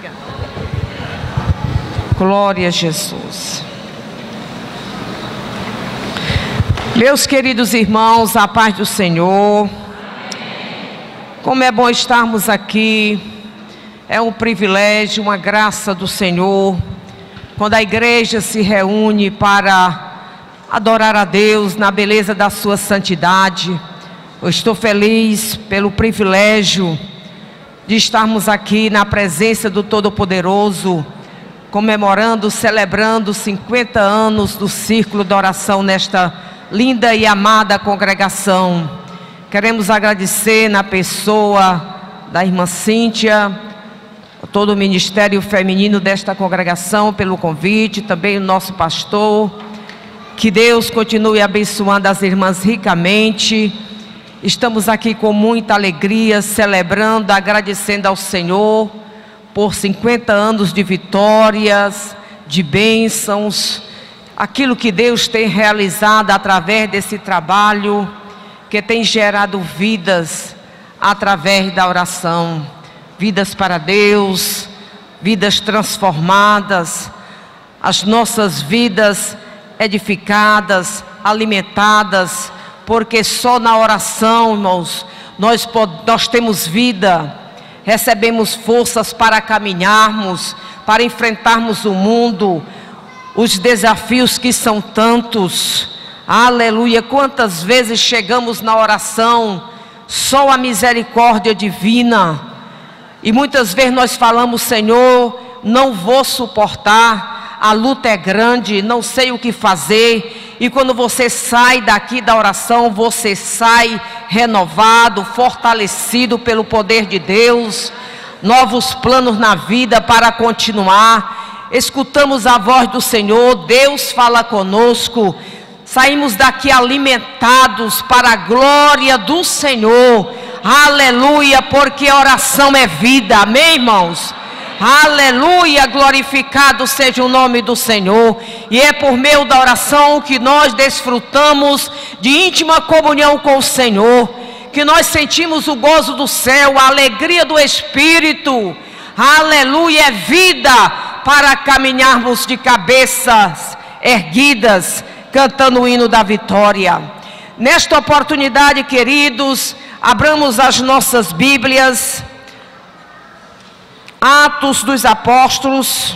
Obrigada. Glória a Jesus. Meus queridos irmãos, a paz do Senhor. Como é bom estarmos aqui. É um privilégio, uma graça do Senhor, quando a igreja se reúne para adorar a Deus na beleza da sua santidade. Eu estou feliz pelo privilégio de estarmos aqui na presença do Todo-Poderoso, comemorando, celebrando 50 anos do Círculo de Oração nesta linda e amada congregação. Queremos agradecer na pessoa da irmã Cíntia, todo o ministério feminino desta congregação pelo convite, também o nosso pastor. Que Deus continue abençoando as irmãs ricamente. Estamos aqui com muita alegria, celebrando, agradecendo ao Senhor por 50 anos de vitórias, de bênçãos, aquilo que Deus tem realizado através desse trabalho, que tem gerado vidas através da oração, vidas para Deus, vidas transformadas, as nossas vidas edificadas, alimentadas, porque só na oração, irmãos, nós temos vida, recebemos forças para caminharmos, para enfrentarmos o mundo, os desafios que são tantos. Aleluia! Quantas vezes chegamos na oração, só a misericórdia divina, e muitas vezes nós falamos: Senhor, não vou suportar, a luta é grande, não sei o que fazer. E quando você sai daqui da oração, você sai renovado, fortalecido pelo poder de Deus, novos planos na vida para continuar. Escutamos a voz do Senhor, Deus fala conosco, saímos daqui alimentados para a glória do Senhor. Aleluia, porque a oração é vida, amém, irmãos? Aleluia, glorificado seja o nome do Senhor. E é por meio da oração que nós desfrutamos de íntima comunhão com o Senhor, que nós sentimos o gozo do céu, a alegria do Espírito. Aleluia, é vida para caminharmos de cabeças erguidas, cantando o hino da vitória. Nesta oportunidade, queridos, abramos as nossas Bíblias, Atos dos Apóstolos.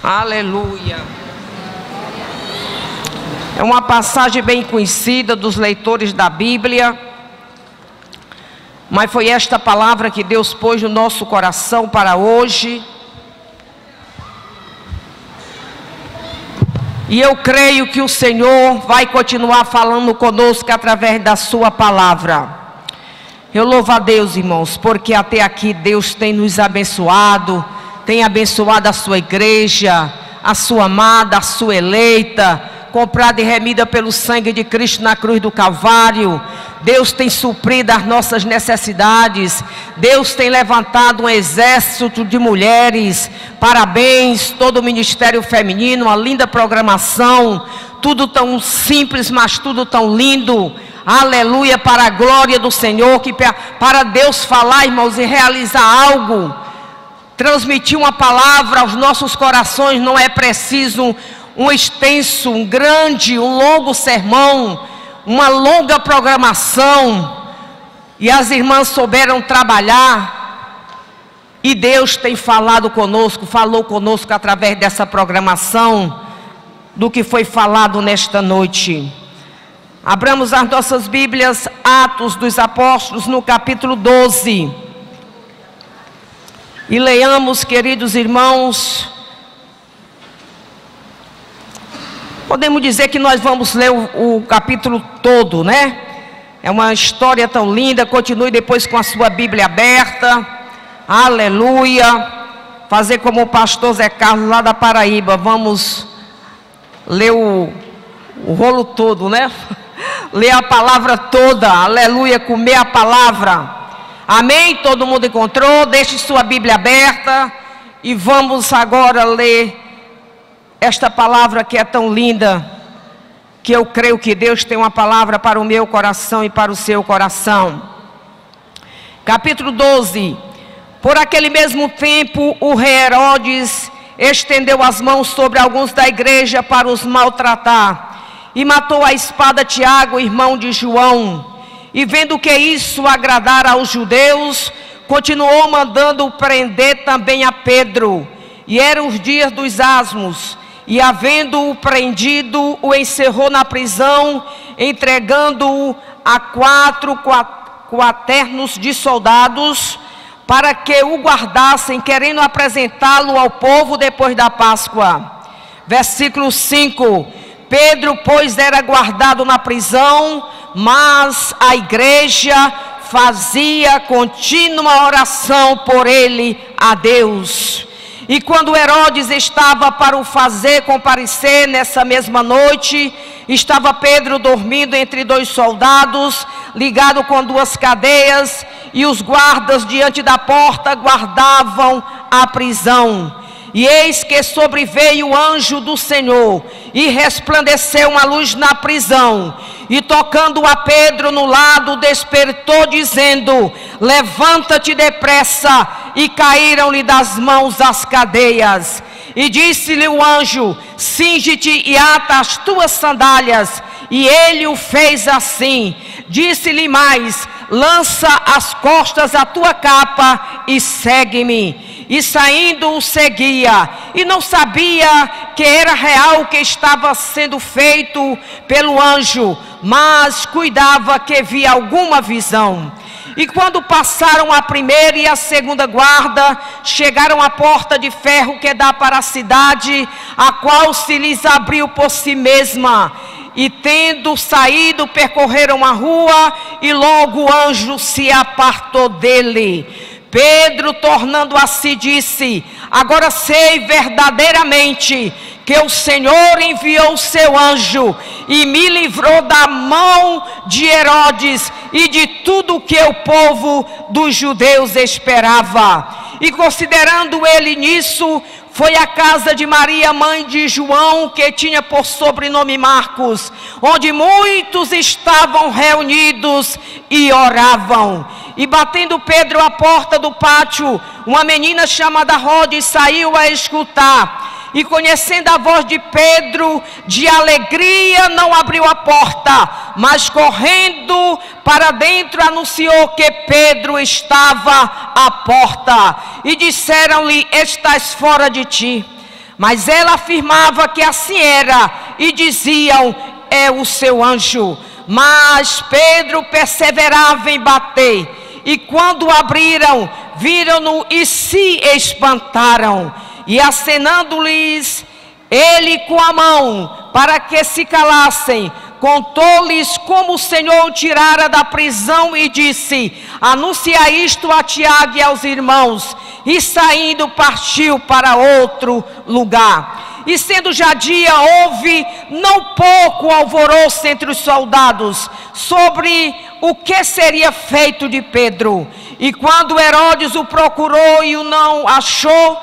Aleluia. É uma passagem bem conhecida dos leitores da Bíblia, mas foi esta palavra que Deus pôs no nosso coração para hoje. E eu creio que o Senhor vai continuar falando conosco através da sua palavra. Eu louvo a Deus, irmãos, porque até aqui Deus tem nos abençoado, tem abençoado a sua igreja, a sua amada, a sua eleita, comprada e remida pelo sangue de Cristo na cruz do Calvário. Deus tem suprido as nossas necessidades. Deus tem levantado um exército de mulheres. Parabéns, todo o ministério feminino, uma linda programação, tudo tão simples, mas tudo tão lindo. Aleluia, para a glória do Senhor, que para Deus falar, irmãos, e realizar algo, transmitir uma palavra aos nossos corações, não é preciso um extenso, um grande, um longo sermão, uma longa programação. E as irmãs souberam trabalhar, e Deus tem falado conosco, falou conosco através dessa programação, do que foi falado nesta noite. Abramos as nossas Bíblias, Atos dos Apóstolos, no capítulo 12. E leiamos, queridos irmãos. Podemos dizer que nós vamos ler o capítulo todo, né? É uma história tão linda. Continue depois com a sua Bíblia aberta. Aleluia. Fazer como o pastor Zé Carlos lá da Paraíba. Vamos ler o rolo todo, né? Ler a palavra toda, aleluia, comer a palavra. Amém? Todo mundo encontrou? Deixe sua Bíblia aberta e vamos agora ler esta palavra que é tão linda, que eu creio que Deus tem uma palavra para o meu coração e para o seu coração. Capítulo 12. Por aquele mesmo tempo, o rei Herodes estendeu as mãos sobre alguns da igreja para os maltratar, e matou à espada Tiago, irmão de João. E vendo que isso agradara aos judeus, continuou mandando prender também a Pedro. E eram os dias dos asmos, e havendo-o prendido, o encerrou na prisão, entregando-o a 4 quaternos de soldados, para que o guardassem, querendo apresentá-lo ao povo depois da Páscoa. Versículo 5. Pedro, pois, era guardado na prisão, mas a igreja fazia contínua oração por ele a Deus. E quando Herodes estava para o fazer comparecer nessa mesma noite, estava Pedro dormindo entre 2 soldados, ligado com 2 cadeias, e os guardas diante da porta guardavam a prisão. E eis que sobreveio o anjo do Senhor, e resplandeceu uma luz na prisão, e tocando a Pedro no lado, despertou, dizendo: levanta-te depressa. E caíram-lhe das mãos as cadeias. E disse-lhe o anjo: cinge-te e ata as tuas sandálias. E ele o fez assim. Disse-lhe mais: lança às costas a tua capa e segue-me. E saindo o seguia, e não sabia que era real o que estava sendo feito pelo anjo, mas cuidava que via alguma visão. E quando passaram a primeira e a segunda guarda, chegaram à porta de ferro que dá para a cidade, a qual se lhes abriu por si mesma. E tendo saído, percorreram a rua, e logo o anjo se apartou dele. Pedro, tornando a si, disse: agora sei verdadeiramente que o Senhor enviou o seu anjo e me livrou da mão de Herodes e de tudo o que o povo dos judeus esperava. E considerando ele nisso, foi à casa de Maria, mãe de João, que tinha por sobrenome Marcos, onde muitos estavam reunidos e oravam. E batendo Pedro à porta do pátio, uma menina chamada Rode saiu a escutar. E conhecendo a voz de Pedro, de alegria não abriu a porta, mas correndo para dentro anunciou que Pedro estava à porta. E disseram-lhe: estás fora de ti. Mas ela afirmava que assim era, e diziam: é o seu anjo. Mas Pedro perseverava em bater. E quando abriram, viram-no e se espantaram. E acenando-lhes ele com a mão, para que se calassem, contou-lhes como o Senhor o tirara da prisão e disse: anuncia isto a Tiago e aos irmãos. E saindo partiu para outro lugar. E sendo já dia, houve não pouco alvoroço entre os soldados sobre o que seria feito de Pedro. E quando Herodes o procurou e o não achou,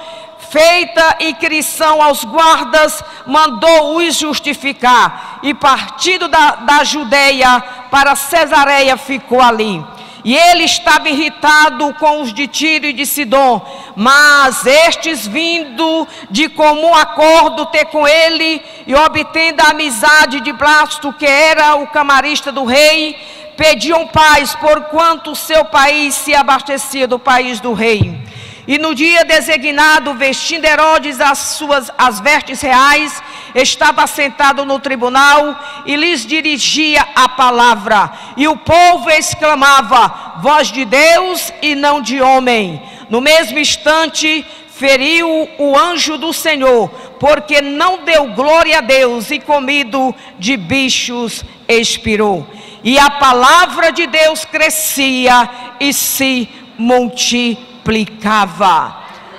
feita inquirição aos guardas, mandou-os justificar. E partindo da Judeia para Cesareia, ficou ali. E ele estava irritado com os de Tiro e de Sidom, mas estes, vindo de comum acordo ter com ele, e obtendo a amizade de Blasto, que era o camarista do rei, pediam paz, porquanto o seu país se abastecia do país do rei. E no dia designado, vestindo Herodes as vestes reais, estava sentado no tribunal e lhes dirigia a palavra. E o povo exclamava: voz de Deus e não de homem. No mesmo instante, feriu o anjo do Senhor, porque não deu glória a Deus, e comido de bichos expirou. E a palavra de Deus crescia e se multiplicava.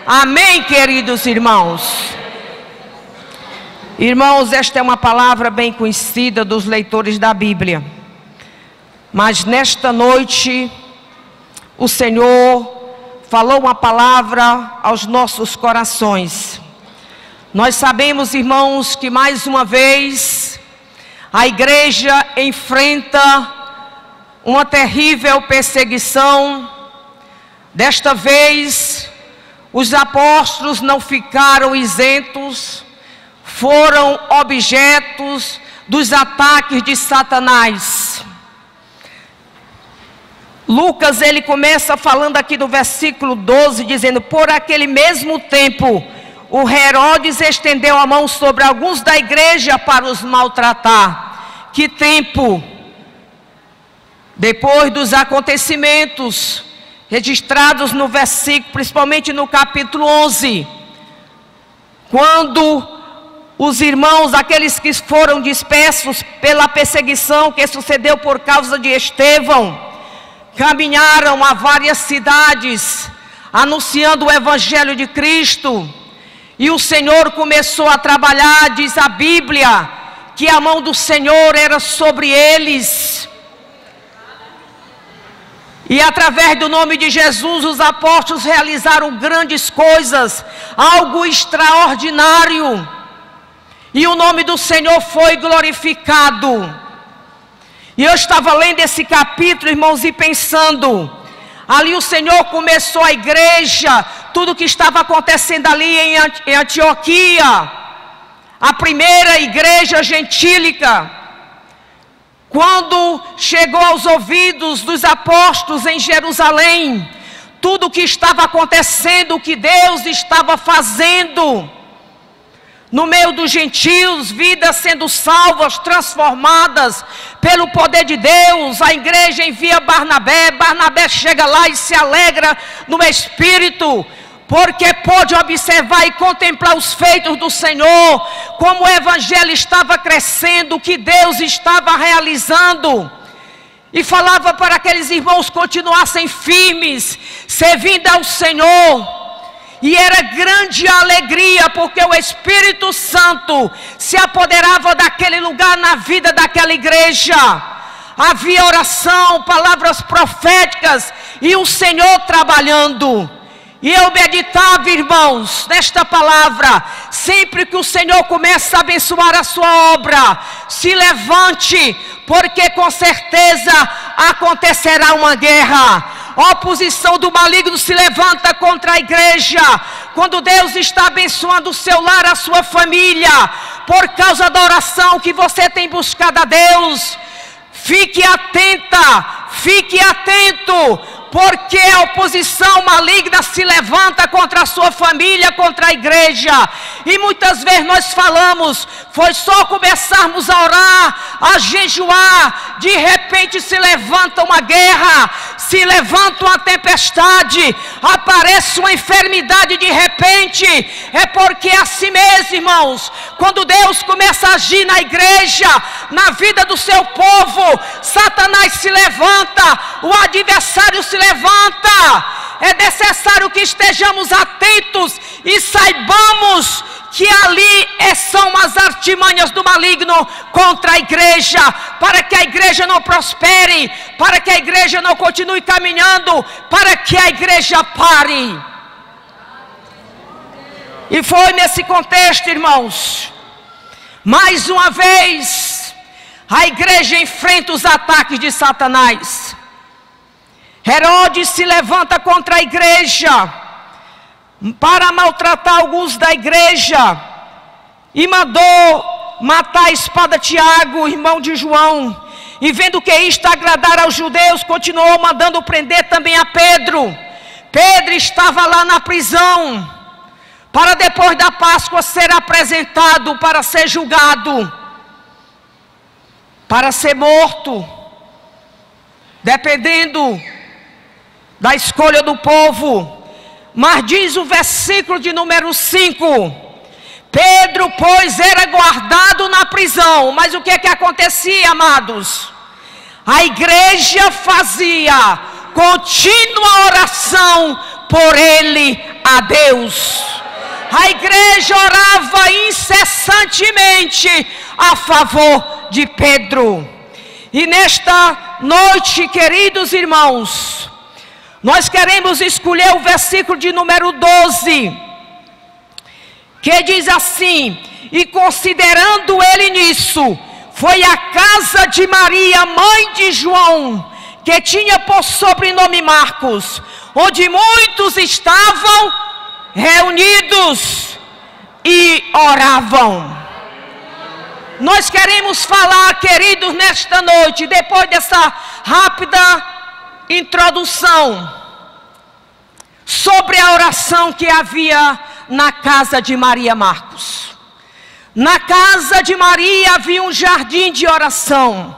Amém, queridos irmãos? Irmãos, esta é uma palavra bem conhecida dos leitores da Bíblia. Mas nesta noite, o Senhor falou uma palavra aos nossos corações. Nós sabemos, irmãos, que mais uma vez a igreja enfrenta uma terrível perseguição Desta vez, os apóstolos não ficaram isentos, foram objetos dos ataques de Satanás. Lucas, ele começa falando aqui do versículo 12, dizendo: por aquele mesmo tempo, o Herodes estendeu a mão sobre alguns da igreja para os maltratar. Que tempo? Depois dos acontecimentos registrados no versículo, principalmente no capítulo 11, quando os irmãos, aqueles que foram dispersos pela perseguição que sucedeu por causa de Estevão, caminharam a várias cidades, anunciando o Evangelho de Cristo, e o Senhor começou a trabalhar. Diz a Bíblia que a mão do Senhor era sobre eles, e através do nome de Jesus, os apóstolos realizaram grandes coisas, algo extraordinário, e o nome do Senhor foi glorificado. E eu estava lendo esse capítulo, irmãos, e pensando, ali o Senhor começou a igreja, tudo que estava acontecendo ali em Antioquia, a primeira igreja gentílica. Quando chegou aos ouvidos dos apóstolos em Jerusalém, tudo o que estava acontecendo, o que Deus estava fazendo no meio dos gentios, vidas sendo salvas, transformadas pelo poder de Deus, a igreja envia Barnabé, Barnabé chega lá e se alegra no Espírito, porque pôde observar e contemplar os feitos do Senhor, como o Evangelho estava crescendo, o que Deus estava realizando, e falava para aqueles irmãos continuassem firmes, servindo ao Senhor. E era grande a alegria, porque o Espírito Santo se apoderava daquele lugar na vida daquela igreja. Havia oração, palavras proféticas, e o Senhor trabalhando. E eu meditava, irmãos, nesta palavra: sempre que o Senhor começa a abençoar a sua obra, se levante, porque com certeza acontecerá uma guerra. A oposição do maligno se levanta contra a igreja. Quando Deus está abençoando o seu lar, a sua família, por causa da oração que você tem buscado a Deus, fique atenta, fique atento, porque a oposição maligna se levanta contra a sua família, contra a igreja. E muitas vezes nós falamos, foi só começarmos a orar, a jejuar, de repente se levanta uma guerra, se levanta uma tempestade, aparece uma enfermidade de repente. É porque é assim mesmo, irmãos, quando Deus começa a agir na igreja, na vida do seu povo, Satanás se levanta, o adversário se levanta. É necessário que estejamos atentos e saibamos que ali são as artimanhas do maligno contra a igreja, para que a igreja não prospere, para que a igreja não continue caminhando, para que a igreja pare. E foi nesse contexto, irmãos, mais uma vez a igreja enfrenta os ataques de Satanás. Herodes se levanta contra a igreja para maltratar alguns da igreja, e mandou matar a espada Tiago, irmão de João. E vendo que isto agradara aos judeus, continuou mandando prender também a Pedro. Pedro estava lá na prisão, para depois da Páscoa ser apresentado para ser julgado, para ser morto, dependendo da escolha do povo. Mas diz o versículo de número 5: Pedro, pois, era guardado na prisão. Mas o que é que acontecia, amados? A igreja fazia contínua oração por ele a Deus. A igreja orava incessantemente a favor de Pedro. E nesta noite, queridos irmãos, nós queremos escolher o versículo de número 12, que diz assim: e considerando ele nisso, foi à casa de Maria, mãe de João, que tinha por sobrenome Marcos, onde muitos estavam reunidos e oravam. Nós queremos falar, queridos, nesta noite, depois dessa rápida introdução, sobre a oração que havia na casa de Maria Marcos. Na casa de Maria havia um jardim de oração.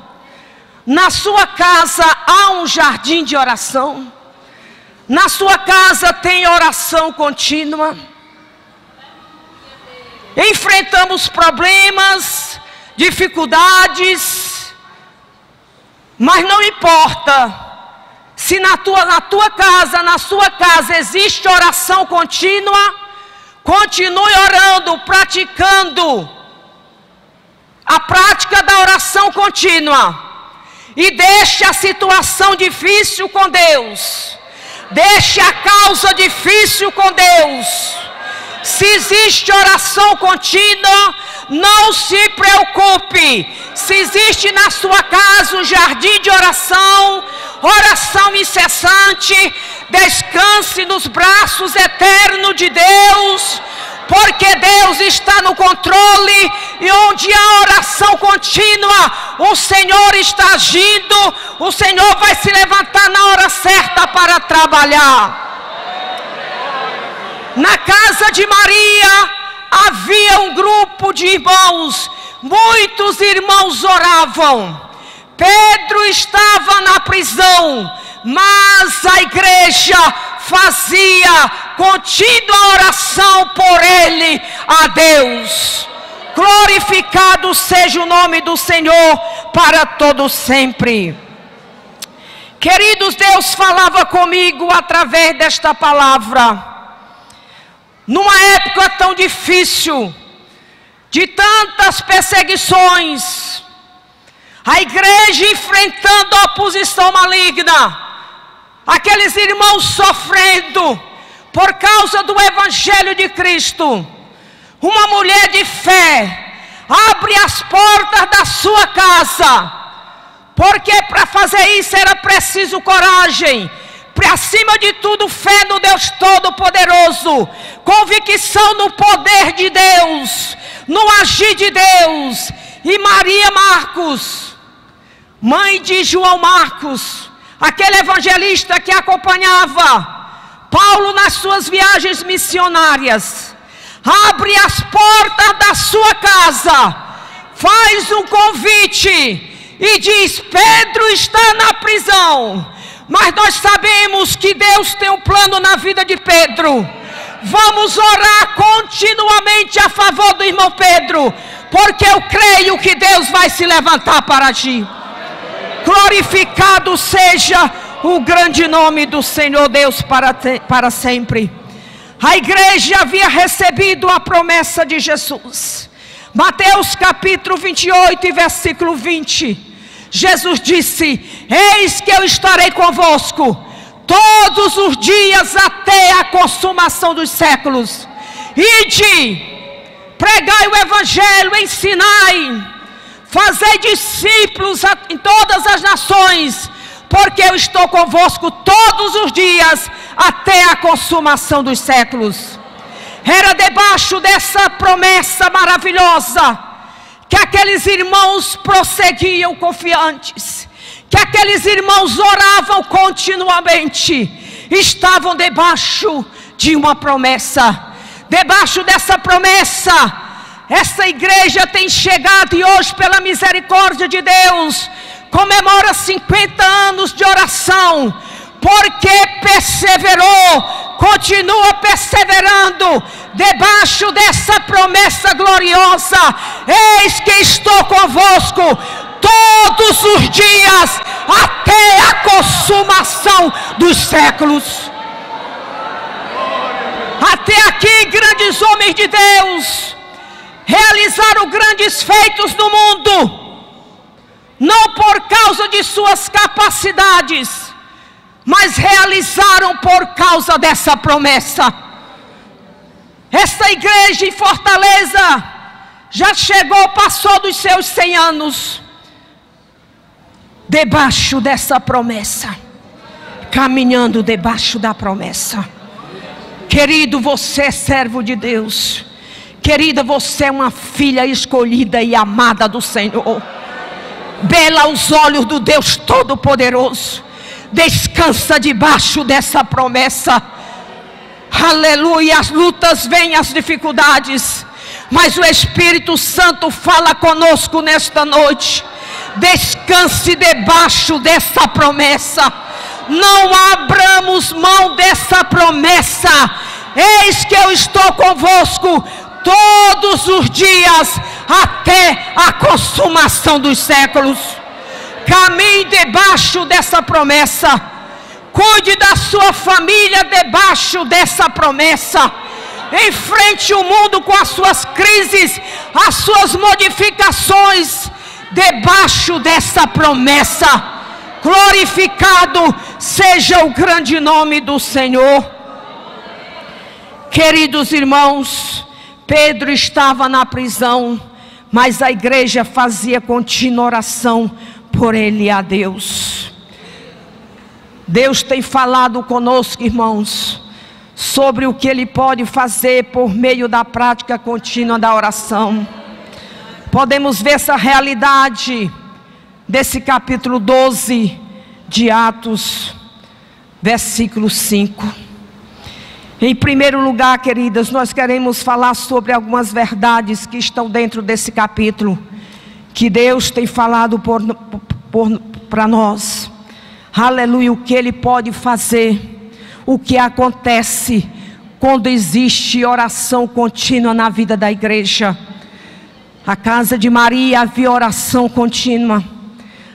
Na sua casa há um jardim de oração. Na sua casa tem oração contínua. Enfrentamos problemas, dificuldades, mas não importa se na sua casa existe oração contínua. Continue orando, praticando a prática da oração contínua, e deixe a situação difícil com Deus, deixe a causa difícil com Deus. Se existe oração contínua, não se preocupe. Se existe na sua casa um jardim de oração, oração incessante, descanse nos braços eternos de Deus, porque Deus está no controle, e onde há oração contínua, o Senhor está agindo, o Senhor vai se levantar na hora certa para trabalhar. Na casa de Maria havia um grupo de irmãos, muitos irmãos oravam. Pedro estava na prisão, mas a igreja fazia contínua oração por ele a Deus. Glorificado seja o nome do Senhor para todo sempre. Queridos, Deus falava comigo através desta palavra. Numa época tão difícil, de tantas perseguições, a igreja enfrentando a oposição maligna, aqueles irmãos sofrendo por causa do Evangelho de Cristo. Uma mulher de fé abre as portas da sua casa, porque para fazer isso era preciso coragem, acima de tudo fé no Deus Todo-Poderoso, convicção no poder de Deus, no agir de Deus. E Maria Marcos, mãe de João Marcos, aquele evangelista que acompanhava Paulo nas suas viagens missionárias, abre as portas da sua casa, faz um convite e diz: Pedro está na prisão, mas nós sabemos que Deus tem um plano na vida de Pedro. Vamos orar continuamente a favor do irmão Pedro, porque eu creio que Deus vai se levantar para agir. Glorificado seja o grande nome do Senhor Deus para sempre. A igreja havia recebido a promessa de Jesus. Mateus capítulo 28 e versículo 20. Jesus disse: eis que eu estarei convosco todos os dias até a consumação dos séculos. Ide, pregai o evangelho, ensinai, fazei discípulos em todas as nações, porque eu estou convosco todos os dias até a consumação dos séculos. Era debaixo dessa promessa maravilhosa que aqueles irmãos prosseguiam confiantes, que aqueles irmãos oravam continuamente, estavam debaixo de uma promessa. Debaixo dessa promessa, essa igreja tem chegado, e hoje, pela misericórdia de Deus, comemora 50 anos de oração, porque perseverou, continua perseverando, debaixo dessa promessa gloriosa. Eis que estou convosco todos os dias, até a consumação dos séculos. Até aqui, grandes homens de Deus realizaram grandes feitos no mundo, não por causa de suas capacidades, mas realizaram por causa dessa promessa. Essa igreja em Fortaleza já chegou, passou dos seus 100 anos, debaixo dessa promessa. caminhando debaixo da promessa. Querido, você é servo de Deus. Querida, você é uma filha escolhida e amada do Senhor. Bela aos olhos do Deus Todo-Poderoso. Descansa debaixo dessa promessa. Aleluia. As lutas vêm, as dificuldades, mas o Espírito Santo fala conosco nesta noite. Descanse debaixo dessa promessa. Não abramos mão dessa promessa. Eis que eu estou convosco todos os dias, até a consumação dos séculos. Caminhe debaixo dessa promessa. Cuide da sua família debaixo dessa promessa. Enfrente o mundo com as suas crises, as suas modificações, debaixo dessa promessa. Glorificado seja o grande nome do Senhor. Queridos irmãos, Pedro estava na prisão, mas a igreja fazia contínua oração por ele a Deus. Deus tem falado conosco, irmãos, sobre o que Ele pode fazer por meio da prática contínua da oração. Podemos ver essa realidade desse capítulo 12 de Atos, versículo 5. Em primeiro lugar, queridas, nós queremos falar sobre algumas verdades que estão dentro desse capítulo, que Deus tem falado para nós. Aleluia, o que Ele pode fazer, o que acontece quando existe oração contínua na vida da igreja. A casa de Maria havia oração contínua.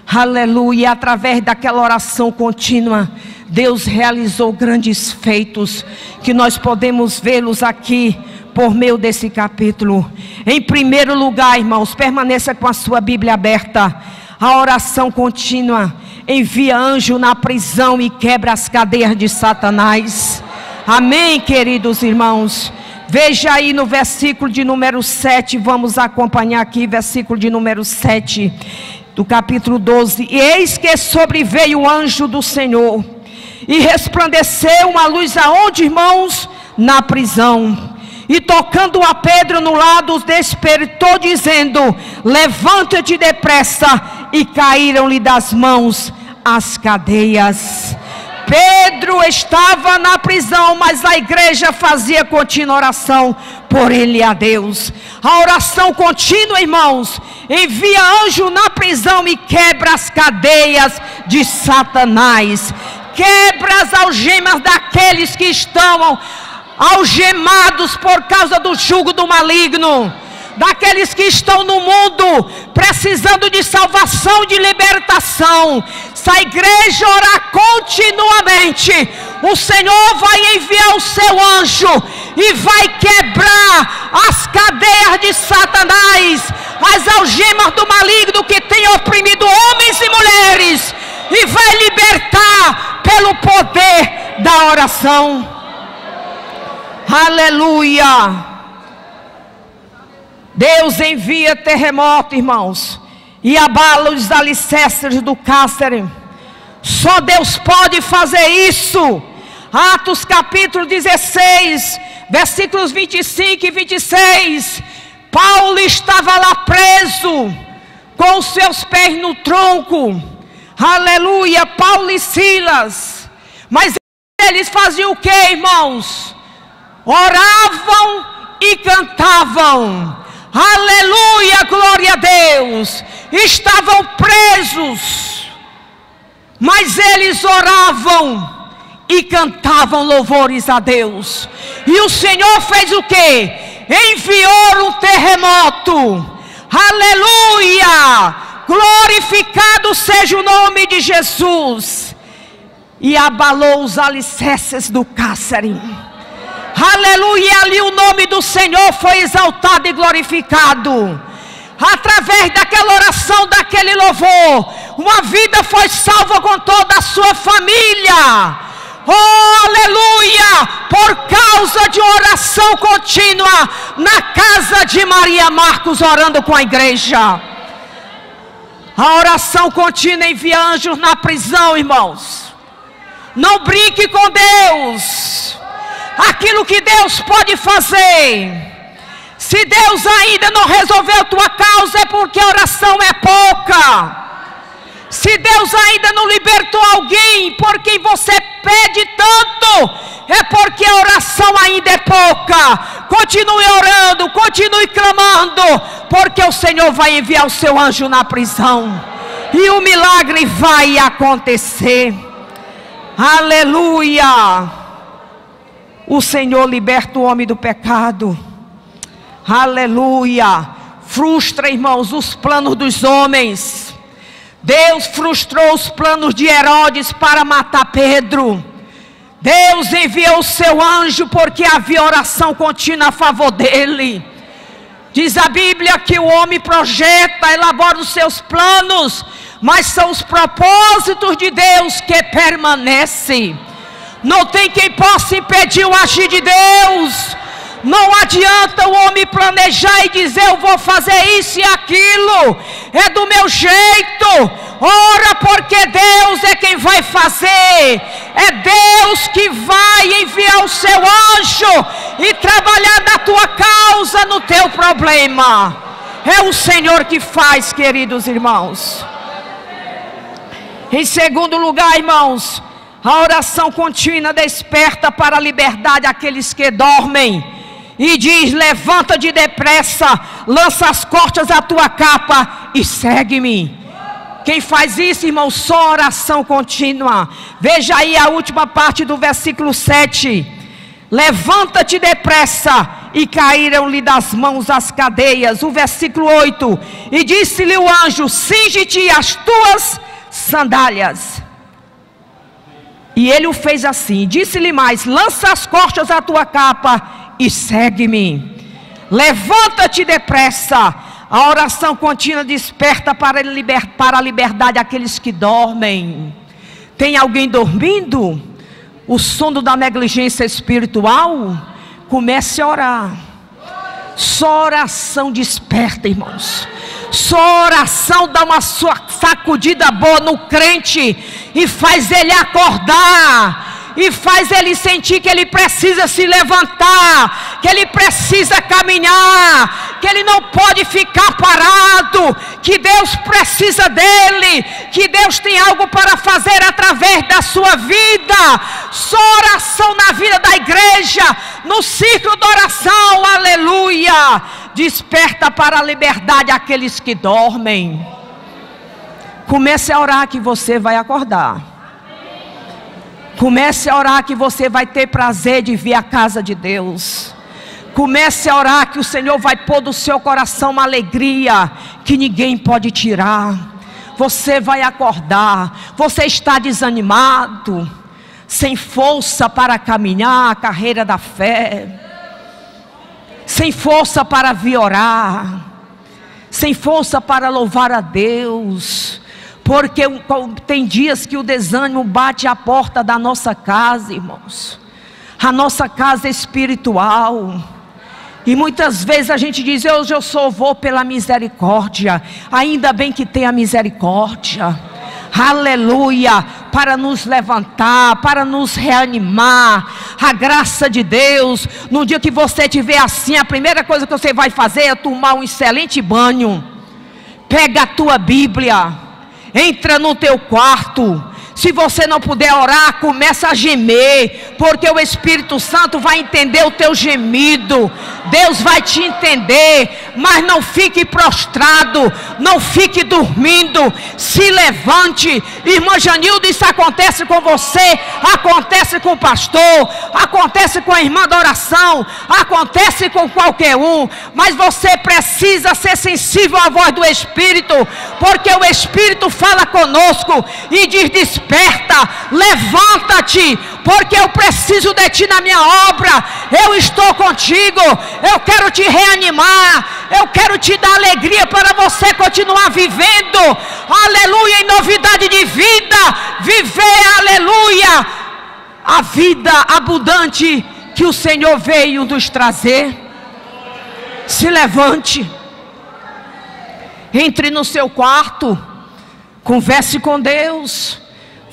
Aleluia, através daquela oração contínua, Deus realizou grandes feitos, que nós podemos vê-los aqui por meio desse capítulo. Em primeiro lugar, irmãos, permaneça com a sua Bíblia aberta. A oração contínua envia anjo na prisão e quebra as cadeias de Satanás. Amém, queridos irmãos. Veja aí no versículo de número 7, vamos acompanhar aqui, versículo de número 7, do capítulo 12. E eis que sobreveio o anjo do Senhor, e resplandeceu uma luz aonde, irmãos? Na prisão. E tocando a Pedro no lado, os despertou, dizendo: levanta-te depressa. E caíram-lhe das mãos as cadeias. Pedro estava na prisão, mas a igreja fazia contínua oração por ele a Deus. A oração contínua, irmãos, envia anjo na prisão e quebra as cadeias de Satanás. Quebra as algemas daqueles que estão algemados por causa do jugo do maligno. Daqueles que estão no mundo precisando de salvação, de libertação. Se a igreja orar continuamente, o Senhor vai enviar o seu anjo e vai quebrar as cadeias de Satanás, as algemas do maligno que tem oprimido homens e mulheres, e vai libertar pelo poder da oração. Aleluia. Deus envia terremoto, irmãos, e abala os alicerces do cárcere. Só Deus pode fazer isso. Atos capítulo 16, versículos 25 e 26. Paulo estava lá preso, com os seus pés no tronco. Aleluia, Paulo e Silas. Mas eles faziam o que, irmãos? Oravam e cantavam. Aleluia, glória a Deus. Estavam presos, mas eles oravam e cantavam louvores a Deus. E o Senhor fez o que? Enviou um terremoto. Aleluia, glorificado seja o nome de Jesus. E abalou os alicerces do cárcere. Aleluia, ali o nome do Senhor foi exaltado e glorificado. Através daquela oração, daquele louvor, uma vida foi salva com toda a sua família. Oh, aleluia, por causa de uma oração contínua na casa de Maria Marcos, orando com a igreja. A oração contínua envia anjos na prisão, irmãos. Não brinque com Deus. Aquilo que Deus pode fazer, se Deus ainda não resolveu tua causa, é porque a oração é pouca. Se Deus ainda não libertou alguém por quem você pede tanto, é porque a oração ainda é pouca. Continue orando, continue clamando, porque o Senhor vai enviar o seu anjo na prisão e o milagre vai acontecer. Aleluia. O Senhor liberta o homem do pecado. Aleluia. Frustra, irmãos, os planos dos homens. Deus frustrou os planos de Herodes para matar Pedro. Deus enviou o seu anjo porque havia oração contínua a favor dele. Diz a Bíblia que o homem projeta, elabora os seus planos, mas são os propósitos de Deus que permanecem. Não tem quem possa impedir o agir de Deus. Não adianta o homem planejar e dizer: eu vou fazer isso e aquilo, é do meu jeito. Ora, porque Deus é quem vai fazer. É Deus que vai enviar o seu anjo e trabalhar na tua causa, no teu problema. É o Senhor que faz, queridos irmãos. Em segundo lugar, irmãos, a oração contínua desperta para a liberdade aqueles que dormem. E diz: levanta-te depressa, lança as costas à tua capa e segue-me. Quem faz isso, irmão? Só oração contínua. Veja aí a última parte do versículo 7. Levanta-te depressa, e caíram-lhe das mãos as cadeias. O versículo 8. E disse-lhe o anjo: cinge-te as tuas sandálias. E ele o fez assim. Disse-lhe mais: lança as costas à tua capa e segue-me. Levanta-te depressa. A oração contínua desperta para a liberdade aqueles que dormem. Tem alguém dormindo? O sono da negligência espiritual? Comece a orar. Só oração desperta, irmãos. Só oração dá uma sacudida boa no crente e faz ele acordar. E faz ele sentir que ele precisa se levantar, que ele precisa caminhar, que ele não pode ficar parado, que Deus precisa dele, que Deus tem algo para fazer através da sua vida. Só oração na vida da igreja, no ciclo da oração, aleluia, desperta para a liberdade aqueles que dormem. Comece a orar que você vai acordar. Comece a orar que você vai ter prazer de vir à casa de Deus. Comece a orar que o Senhor vai pôr do seu coração uma alegria que ninguém pode tirar. Você vai acordar. Você está desanimado, sem força para caminhar a carreira da fé, sem força para vir orar, sem força para louvar a Deus. Porque tem dias que o desânimo bate à porta da nossa casa, irmãos. A nossa casa espiritual. E muitas vezes a gente diz: hoje eu só vou pela misericórdia. Ainda bem que tem a misericórdia. Aleluia. Para nos levantar, para nos reanimar. A graça de Deus. No dia que você estiver assim, a primeira coisa que você vai fazer é tomar um excelente banho. Pega a tua Bíblia. Entra no teu quarto. Se você não puder orar, começa a gemer, porque o Espírito Santo vai entender o teu gemido. Deus vai te entender. Mas não fique prostrado, não fique dormindo. Se levante. Irmã Janilda, isso acontece com você, acontece com o pastor, acontece com a irmã da oração, acontece com qualquer um. Mas você precisa ser sensível à voz do Espírito, porque o Espírito fala conosco e diz: desperta, levanta-te, porque eu preciso de ti na minha obra. Eu estou contigo, eu quero te reanimar, eu quero te dar alegria para você continuar vivendo, aleluia, em novidade de vida, viver, aleluia, a vida abundante que o Senhor veio nos trazer. Se levante, entre no seu quarto, converse com Deus,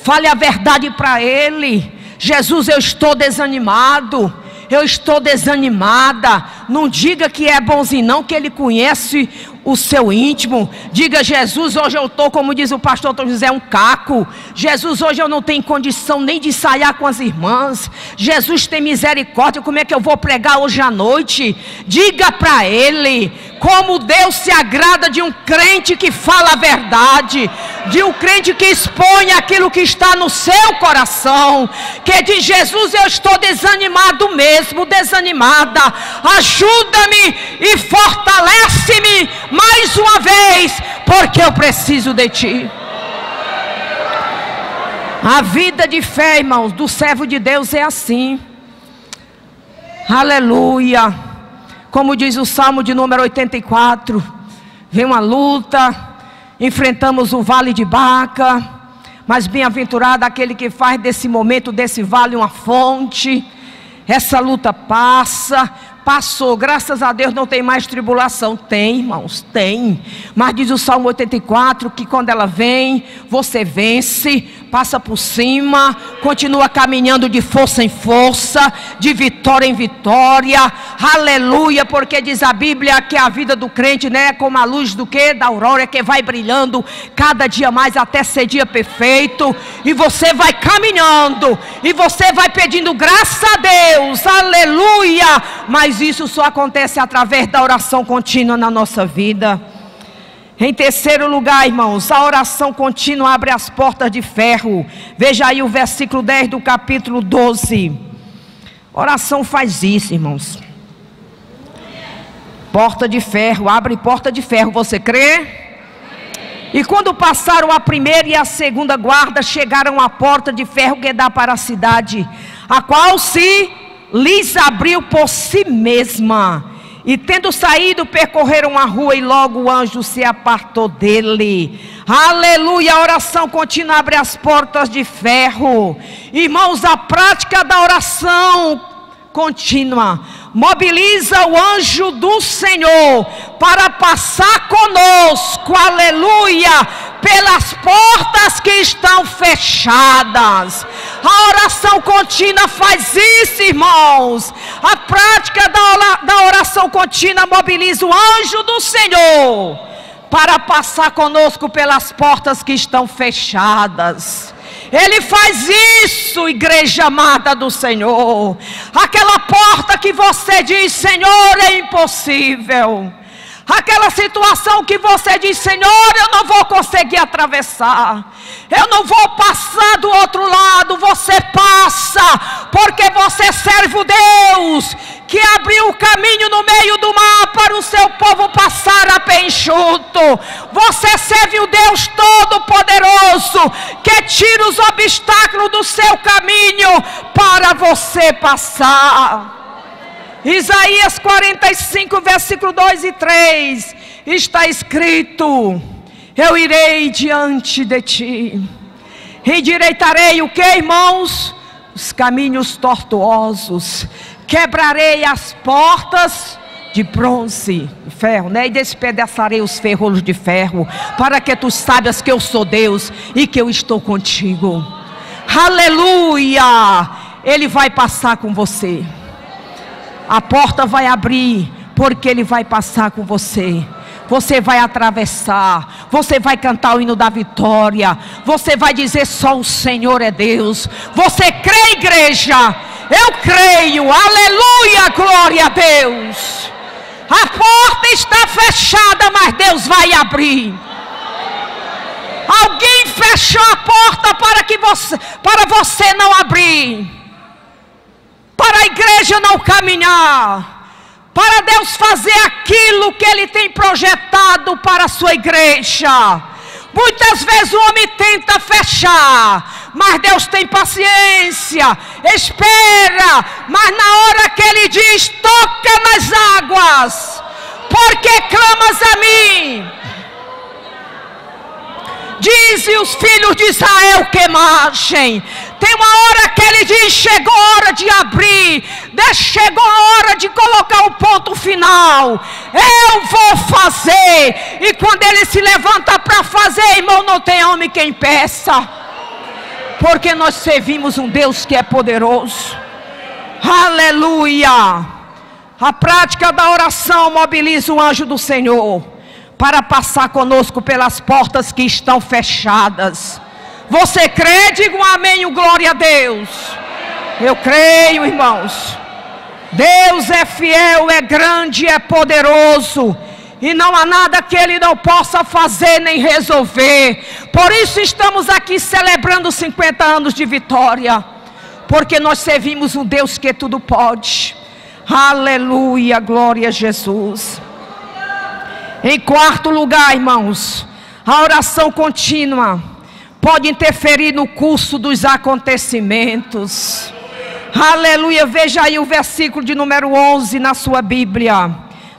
Fale a verdade para ele. Jesus, eu estou desanimado, eu estou desanimada. Não diga que é bonzinho não, que ele conhece o seu íntimo. Diga: Jesus, hoje eu estou, como diz o pastor Tom José, um caco. Jesus, hoje eu não tenho condição nem de ensaiar com as irmãs. Jesus, tem misericórdia, como é que eu vou pregar hoje à noite? Diga para ele como Deus se agrada de um crente que fala a verdade, de um crente que expõe aquilo que está no seu coração, que diz: Jesus, eu estou desanimado mesmo, desanimada, ajuda-me e fortalece-me mais uma vez, porque eu preciso de ti. A vida de fé, irmãos, do servo de Deus é assim. Aleluia. Como diz o Salmo de número 84, vem uma luta, enfrentamos o vale de Baca, mas bem-aventurado aquele que faz desse momento, desse vale, uma fonte. Essa luta passa, passou, graças a Deus não tem mais tribulação. Tem, irmãos, tem. Mas diz o Salmo 84 que quando ela vem, você vence, passa por cima, continua caminhando de força em força, de vitória em vitória. Aleluia, porque diz a Bíblia que a vida do crente, né, é como a luz do quê? Da aurora, que vai brilhando cada dia mais até ser dia perfeito. E você vai caminhando, e você vai pedindo graça a Deus. Aleluia. Mas isso só acontece através da oração contínua na nossa vida. Em terceiro lugar, irmãos, a oração contínua abre as portas de ferro. Veja aí o versículo 10 do capítulo 12. Oração faz isso, irmãos. Porta de ferro, abre porta de ferro, você crê? E quando passaram a primeira e a segunda guarda, chegaram à porta de ferro que dá para a cidade, a qual se lhes abriu por si mesma. E tendo saído, percorreram a rua, e logo o anjo se apartou dele. Aleluia, a oração contínua abre as portas de ferro. Irmãos, a prática da oração contínua mobiliza o anjo do Senhor para passar conosco, aleluia, pelas portas que estão fechadas. A oração contínua faz isso, irmãos. A prática da oração contínua mobiliza o anjo do Senhor para passar conosco pelas portas que estão fechadas. Ele faz isso, igreja amada do Senhor. Aquela porta que você diz: Senhor, é impossível. Aquela situação que você diz: Senhor, eu não vou conseguir atravessar, eu não vou passar do outro lado. Você passa, porque você serve o Deus que abriu o caminho no meio do mar para o seu povo passar a pé enxuto. Você serve o Deus Todo-Poderoso que tira os obstáculos do seu caminho para você passar. Isaías 45, versículo 2 e 3, está escrito: eu irei diante de ti, endireitarei o que, irmãos? Os caminhos tortuosos, quebrarei as portas de bronze, de ferro, né? E despedaçarei os ferrolhos de ferro, para que tu saibas que eu sou Deus e que eu estou contigo. Aleluia! Ele vai passar com você. A porta vai abrir, porque Ele vai passar com você. Você vai atravessar, você vai cantar o hino da vitória, você vai dizer: só o Senhor é Deus. Você crê, igreja? Eu creio, aleluia, glória a Deus. A porta está fechada, mas Deus vai abrir. Alguém fechou a porta para você não abrir, para a igreja não caminhar, para Deus fazer aquilo que Ele tem projetado para a sua igreja. Muitas vezes o homem tenta fechar, mas Deus tem paciência, espera. Mas na hora que Ele diz: toca nas águas, porque clamas a mim, dize os filhos de Israel que marchem. Tem uma hora que Ele diz: chegou a hora de abrir, chegou a hora de colocar o ponto final. Eu vou fazer. E quando Ele se levanta para fazer, irmão, não tem homem quem impeça. porque nós servimos um Deus que é poderoso. Aleluia! A prática da oração mobiliza o anjo do Senhor para passar conosco pelas portas que estão fechadas. Você crê? Diga um amém, glória a Deus. Eu creio, irmãos. Deus é fiel, é grande, é poderoso, e não há nada que Ele não possa fazer nem resolver. Por isso estamos aqui celebrando 50 anos de vitória, porque nós servimos um Deus que tudo pode. Aleluia, glória a Jesus. Em quarto lugar, irmãos, a oração contínua pode interferir no curso dos acontecimentos. Aleluia, veja aí o versículo de número 11 na sua Bíblia,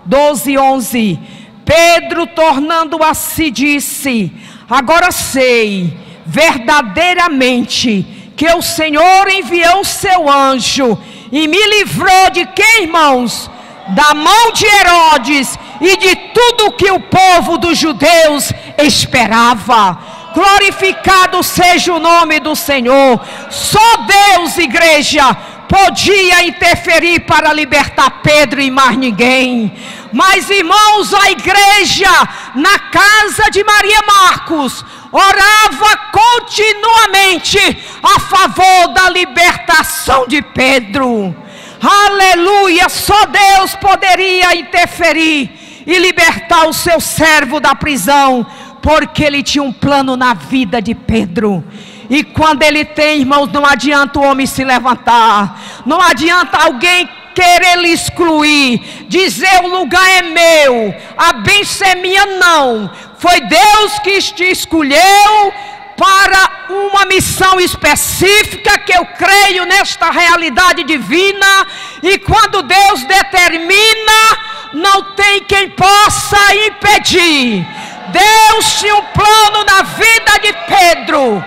12:11. Pedro, tornando a si, disse: agora sei verdadeiramente que o Senhor enviou o seu anjo e me livrou de quem, irmãos? Da mão de Herodes e de tudo que o povo dos judeus esperava. Glorificado seja o nome do Senhor. Só Deus, igreja, podia interferir para libertar Pedro e mais ninguém. Mas, irmãos, a igreja na casa de Maria Marcos orava continuamente a favor da libertação de Pedro. Aleluia, só Deus poderia interferir e libertar o seu servo da prisão, porque ele tinha um plano na vida de Pedro. E quando ele tem, irmãos, não adianta o homem se levantar, não adianta alguém querer lhe excluir, dizer o lugar é meu, a bênção é minha. Não, foi Deus que te escolheu para uma missão específica, que eu creio nesta realidade divina. E quando Deus determina, não tem quem possa impedir. Deus tinha um plano na vida de Pedro.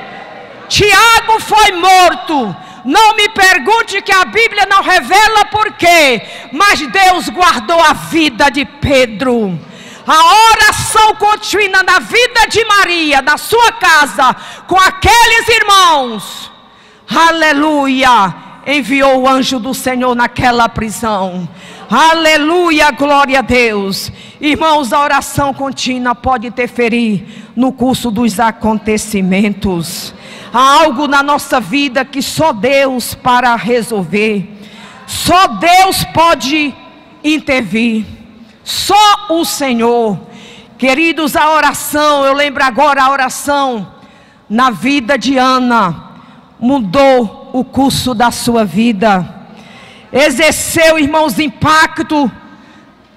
Tiago foi morto. Não me pergunte, que a Bíblia não revela por quê, mas Deus guardou a vida de Pedro. A oração contínua na vida de Maria, na sua casa, com aqueles irmãos, aleluia, enviou o anjo do Senhor naquela prisão. Aleluia, glória a Deus. Irmãos, a oração contínua pode interferir no curso dos acontecimentos. Há algo na nossa vida que só Deus para resolver. Só Deus pode intervir. Só o Senhor. Queridos, a oração, eu lembro agora, a oração na vida de Ana mudou o curso da sua vida. Exerceu, irmãos, impacto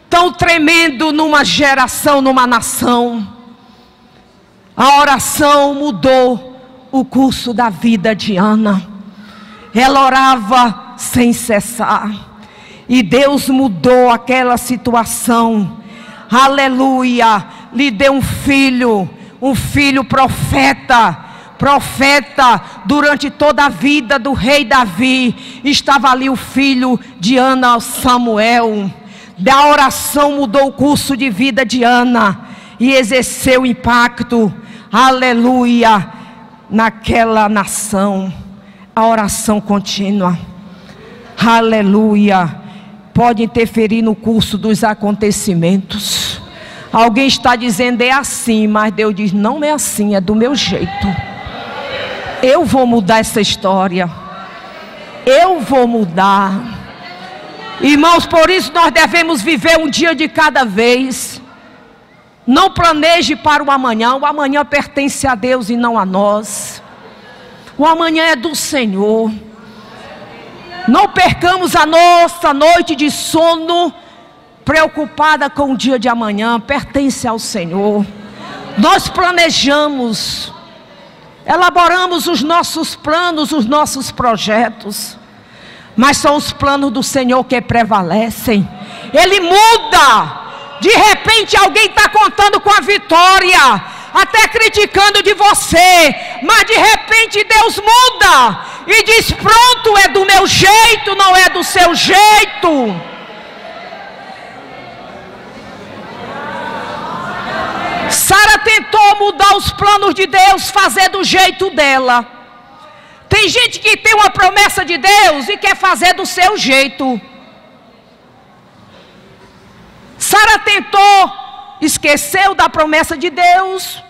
tão tremendo numa geração, numa nação. A oração mudou o curso da vida de Ana. Ela orava sem cessar, e Deus mudou aquela situação. Aleluia, lhe deu um filho profeta. Durante toda a vida do rei Davi, estava ali o filho de Ana, Samuel. Da oração mudou o curso de vida de Ana e exerceu impacto, aleluia, naquela nação. A oração contínua, aleluia, pode interferir no curso dos acontecimentos. Alguém está dizendo é assim, mas Deus diz não é assim, é do meu jeito. Eu vou mudar essa história. Eu vou mudar. Irmãos, por isso nós devemos viver um dia de cada vez. Não planeje para o amanhã pertence a Deus e não a nós. O amanhã é do Senhor. Não percamos a nossa noite de sono preocupada com o dia de amanhã, pertence ao Senhor. Nós planejamos, elaboramos os nossos planos, os nossos projetos, mas são os planos do Senhor que prevalecem. Ele muda. De repente alguém está contando com a vitória, até criticando de você, mas de repente Deus muda e diz: pronto, é do meu jeito, não é do seu jeito. Sara tentou mudar os planos de Deus, fazer do jeito dela, Tem gente que tem uma promessa de Deus e quer fazer do seu jeito. Sara tentou, esqueceu da promessa de Deus,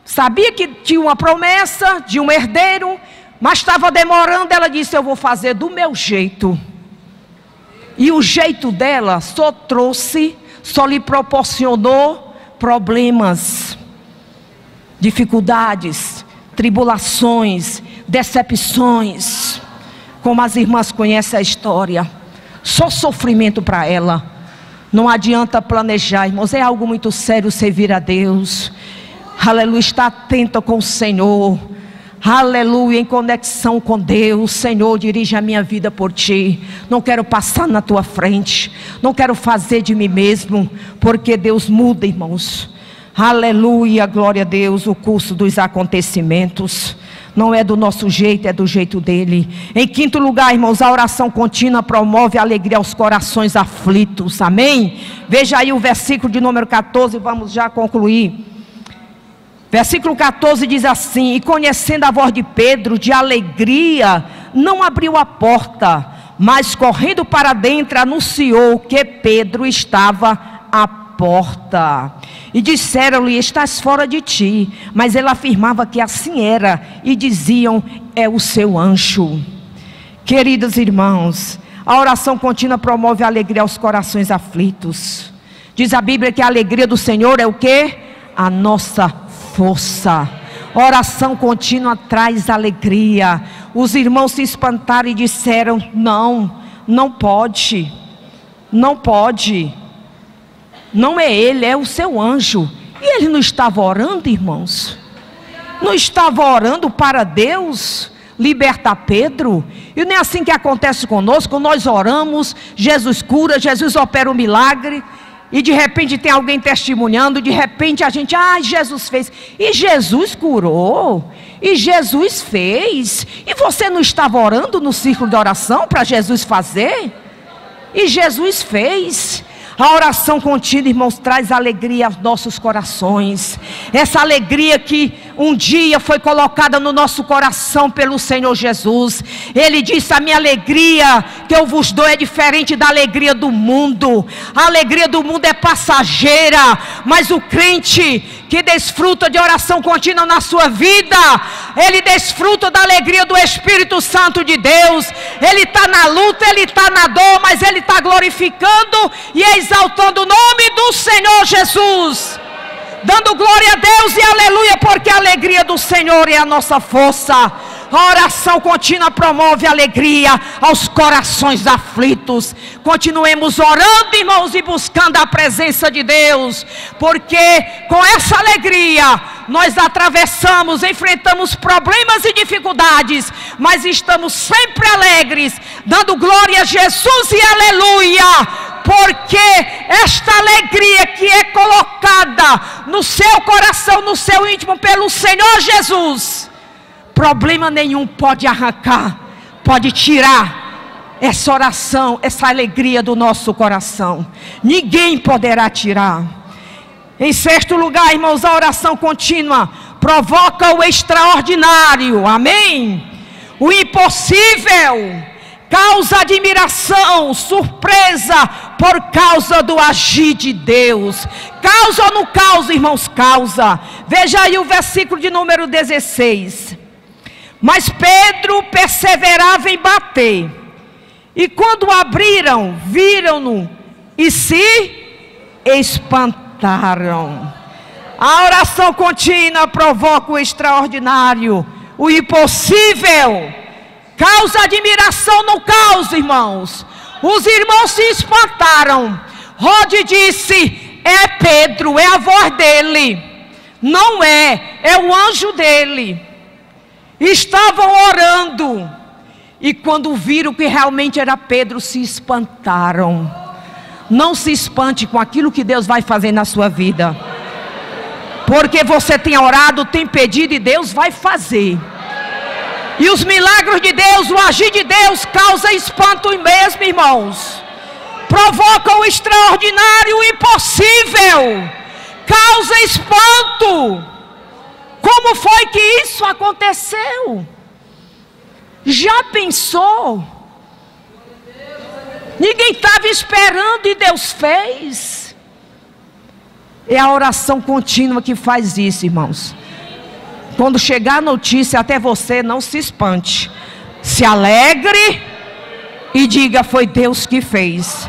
sabia que tinha uma promessa de um herdeiro, mas estava demorando. Ela disse: eu vou fazer do meu jeito. E o jeito dela só lhe proporcionou problemas, dificuldades, tribulações, decepções. Como as irmãs conhecem a história, só sofrimento para ela. Não adianta planejar, irmãos, é algo muito sério servir a Deus. Aleluia, está atenta com o Senhor. Aleluia, em conexão com Deus. Senhor, dirige a minha vida por Ti. Não quero passar na Tua frente. Não quero fazer de mim mesmo. Porque Deus muda, irmãos. Aleluia, glória a Deus. O curso dos acontecimentos não é do nosso jeito, é do jeito dele. Em quinto lugar, irmãos, a oração contínua promove a alegria aos corações aflitos. Amém? Veja aí o versículo de número 14, vamos já concluir. Versículo 14 diz assim: e conhecendo a voz de Pedro, de alegria, não abriu a porta, mas correndo para dentro, anunciou que Pedro estava à porta. E disseram-lhe: estás fora de ti. Mas ele afirmava que assim era, e diziam: é o seu anjo. Queridos irmãos, a oração contínua promove a alegria aos corações aflitos. Diz a Bíblia que a alegria do Senhor é o quê? A nossa força. Oração contínua traz alegria. Os irmãos se espantaram e disseram: não pode. Não pode. Não é ele, é o seu anjo. E ele não estava orando, irmãos? Não estava orando para Deus libertar Pedro? E não é assim que acontece conosco. Nós oramos, Jesus cura, Jesus opera um milagre, e de repente tem alguém testemunhando, de repente a gente: Jesus fez. E Jesus curou, e Jesus fez. E você não estava orando no círculo de oração para Jesus fazer? E Jesus fez. A oração contínua, irmãos, traz alegria aos nossos corações. Essa alegria que um dia foi colocada no nosso coração pelo Senhor Jesus. Ele disse: a minha alegria que eu vos dou é diferente da alegria do mundo. A alegria do mundo é passageira, mas o crente que desfruta de oração contínua na sua vida, ele desfruta da alegria do Espírito Santo de Deus. Ele está na luta, ele está na dor, mas ele está glorificando e exaltando o nome do Senhor Jesus, dando glória a Deus e aleluia, porque a alegria do Senhor é a nossa força. A oração contínua promove alegria aos corações aflitos. Continuemos orando, irmãos, e buscando a presença de Deus, porque com essa alegria nós atravessamos, enfrentamos problemas e dificuldades, mas estamos sempre alegres, dando glória a Jesus e aleluia, porque esta alegria que é colocada no seu coração, no seu íntimo pelo Senhor Jesus, problema nenhum pode arrancar, pode tirar essa oração, essa alegria do nosso coração. Ninguém poderá tirar. Em sexto lugar, irmãos, a oração contínua provoca o extraordinário. Amém? O impossível causa admiração, surpresa, por causa do agir de Deus. Causa ou não causa, irmãos? Causa. Veja aí o versículo de número 16. Mas Pedro perseverava em bater, e quando abriram, viram-no e se espantaram. A oração contínua provoca o extraordinário, o impossível, causa admiração, não causa, irmãos. Os irmãos se espantaram. Rode disse: é Pedro, é a voz dele. Não é o anjo dele. Estavam orando, e quando viram que realmente era Pedro, se espantaram. Não se espante com aquilo que Deus vai fazer na sua vida, porque você tem orado, tem pedido, e Deus vai fazer. E os milagres de Deus, o agir de Deus, causa espanto mesmo, irmãos. Provoca o extraordinário, o impossível, causa espanto. Como foi que isso aconteceu? Já pensou? Ninguém estava esperando e Deus fez. É a oração contínua que faz isso, irmãos. Quando chegar a notícia até você, não se espante. Se alegre e diga: foi Deus que fez.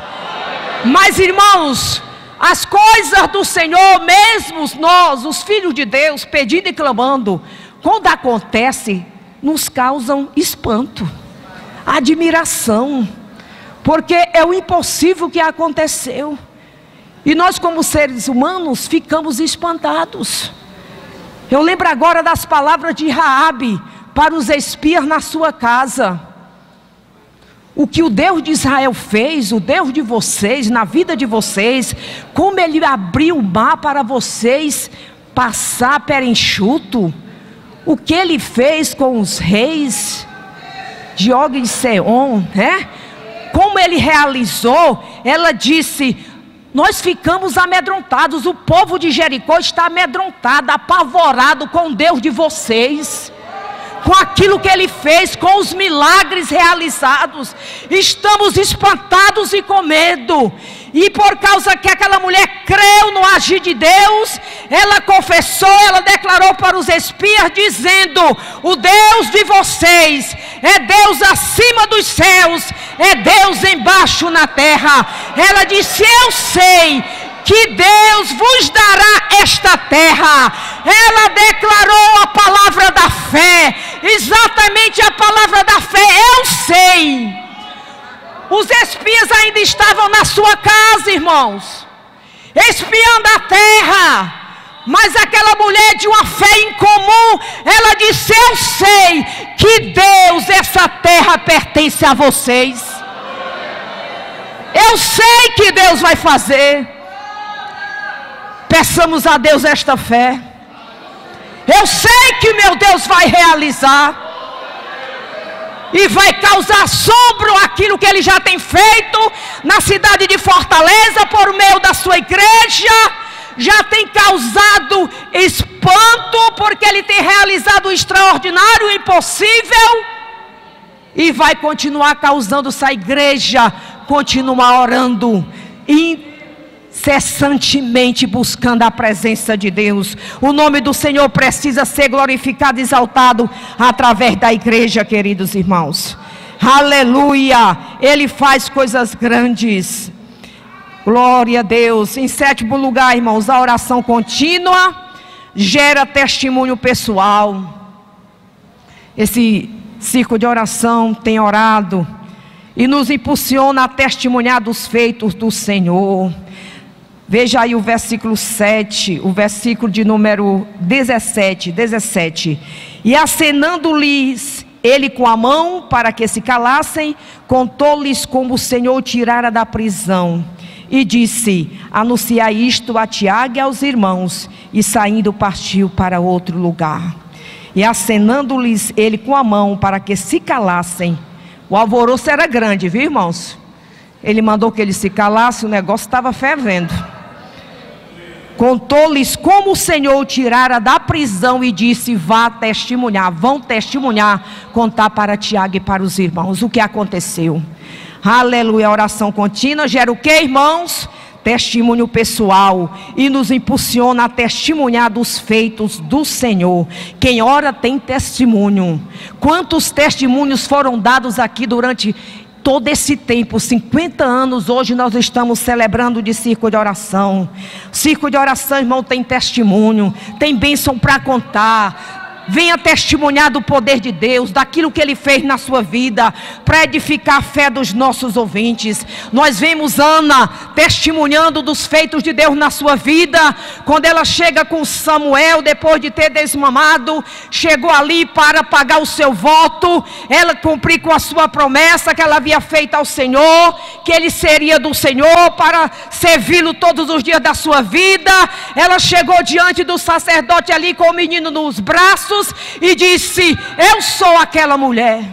Mas, irmãos, as coisas do Senhor, mesmo nós, os filhos de Deus, pedindo e clamando, quando acontece, nos causam espanto, admiração, porque é o impossível que aconteceu. E nós, como seres humanos, ficamos espantados. Eu lembro agora das palavras de Raabe para os espias na sua casa. O que o Deus de Israel fez, o Deus de vocês, na vida de vocês, como Ele abriu o mar para vocês passar perenchuto, o que Ele fez com os reis de Og e Seom, né? Como Ele realizou. Ela disse: nós ficamos amedrontados, o povo de Jericó está amedrontado, apavorado com o Deus de vocês, com aquilo que Ele fez, com os milagres realizados. Estamos espantados e com medo. E por causa que aquela mulher creu no agir de Deus, ela confessou, ela declarou para os espias, dizendo: o Deus de vocês é Deus acima dos céus, é Deus embaixo na terra. Ela disse: eu sei que Deus vos dará esta terra. Ela declarou a palavra da fé, exatamente a palavra da fé. Eu sei. Os espias ainda estavam na sua casa, irmãos, espiando a terra. Mas aquela mulher de uma fé incomum, ela disse: eu sei que Deus, essa terra pertence a vocês. Eu sei que Deus vai fazer. Peçamos a Deus esta fé. Eu sei que meu Deus vai realizar. E vai causar assombro aquilo que Ele já tem feito na cidade de Fortaleza, por meio da sua igreja. Já tem causado espanto, porque Ele tem realizado o extraordinário, o impossível. E vai continuar causando, se a igreja continuar orando incessantemente, buscando a presença de Deus. O nome do Senhor precisa ser glorificado e exaltado através da igreja, queridos irmãos. Aleluia! Ele faz coisas grandes. Glória a Deus. Em sétimo lugar, irmãos, a oração contínua gera testemunho pessoal. Esse círculo de oração tem orado e nos impulsiona a testemunhar dos feitos do Senhor. Veja aí o versículo 7, o versículo de número 17. E acenando-lhes ele com a mão para que se calassem, contou-lhes como o Senhor tirara da prisão. E disse: anunciai isto a Tiago e aos irmãos. E saindo partiu para outro lugar. E acenando-lhes ele com a mão para que se calassem. O alvoroço era grande, viu, irmãos? Ele mandou que eles se calassem, o negócio estava fervendo. Contou-lhes como o Senhor o tirara da prisão e disse: vá testemunhar, vão testemunhar, contar para Tiago e para os irmãos o que aconteceu. Aleluia. A oração contínua gera o que, irmãos? Testemunho pessoal, e nos impulsiona a testemunhar dos feitos do Senhor. Quem ora tem testemunho. Quantos testemunhos foram dados aqui durante todo esse tempo, 50 anos, hoje nós estamos celebrando de círculo de oração. Círculo de oração, irmão, tem testemunho, tem bênção para contar. Venha testemunhar do poder de Deus, daquilo que Ele fez na sua vida, para edificar a fé dos nossos ouvintes. Nós vemos Ana testemunhando dos feitos de Deus na sua vida, quando ela chega com Samuel, depois de ter desmamado, chegou ali para pagar o seu voto, ela cumprir com a sua promessa que ela havia feito ao Senhor, que ele seria do Senhor para servi-lo todos os dias da sua vida. Ela chegou diante do sacerdote ali com o menino nos braços, e disse: eu sou aquela mulher,